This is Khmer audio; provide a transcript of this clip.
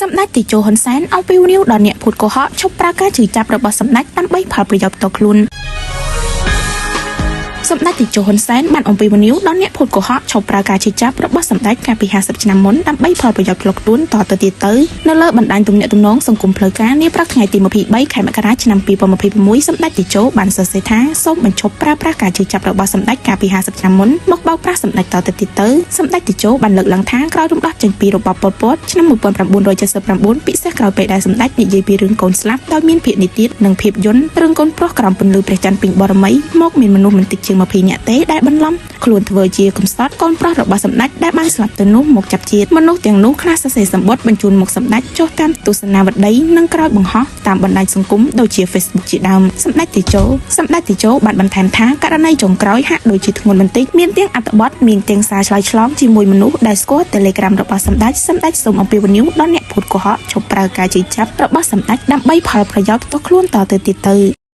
សម្ដេចតេជោហ៊ុនសែនអំពាវនាវដល់អ្នកភូតកុហកឈប់ប្រើការជឿចាប់របស់សម្ដេចដើម្បីផលប្រយោជន៍ផ្ទាល់ខ្លួនសម្ដេចតេជោហ៊ុនសែនបានអំពាវនាវដល់អ្នកភូតកុហកឈប់ប្រើការជឿចាប់របស់សម្ដេចកាលពី50ឆ្នាំមុនដើម្បីផលប្រយោជន៍ផ្ទាល់ខ្លួនតទៅទៀតទៅនៅលើបណ្ដាញទំនាក់ទំនងសង្គមផ្លូវការនាព្រឹកថ្ងៃទី23ខែមករាឆ្នាំ2026សម្ដេចតេជោបានសរសេរថាសូមបញ្ឈប់ប្រើប្រាស់ការជឿចាប់របស់សម្ដេចកាលពី50ឆ្នាំមុនមកបោកប្រាស់សម្ដេចតទៅទៀតទៅសម្ដេចតេជោបានលើកឡើងថាក្រោយរំដោះចេញពីរបបប៉ុលពតឆ្នាំ1979ពិសេសក្រោយពេលដែលសម្ដេចនិយាយពីរឿងកូនស្លាប់ដោយមានភាគនិទាននិងភាពយន្តរឿងកូនប្រុសក្រោមពន្លឺព្រះច័ន្ទពេញបរមីមកមានមនុស្សមិនតិចជាង20នាក់ទេដែលបន្លំខ្លួនធ្វើជាកំសត់កូនប្រុសរបស់សម្ដេចដែលបានស្លាប់ទៅនោះមកចាប់ជាតិមនុស្សទាំងនោះខ្លះសរសេរសម្បត្តិបញ្ជូនមកសម្ដេចចុះតាមទស្សនាវដ្តីនិងក្រោយបង្ហោះតាមបណ្ដាញសង្គមដូចជា Facebook ជាដើមសម្ដេចតេជោបានបន្ថែមថាករណីចុងក្រោយហាក់ដូចជាធ្ងន់បន្តិចមានទាំងអត្ថបទមានទាំងសារឆ្លើយឆ្លងជាមួយមនុស្សដែលស្គាល់ Telegram របស់សម្ដេចសូមអំពាវនាវដល់អ្នកភូតកុហកឈប់ប្រើការជិះចាប់របស់សម្ដេចដើម្បីផលប្រយោជន៍ផ្ទាល់ខ្លួនតទៅទៀតទៅ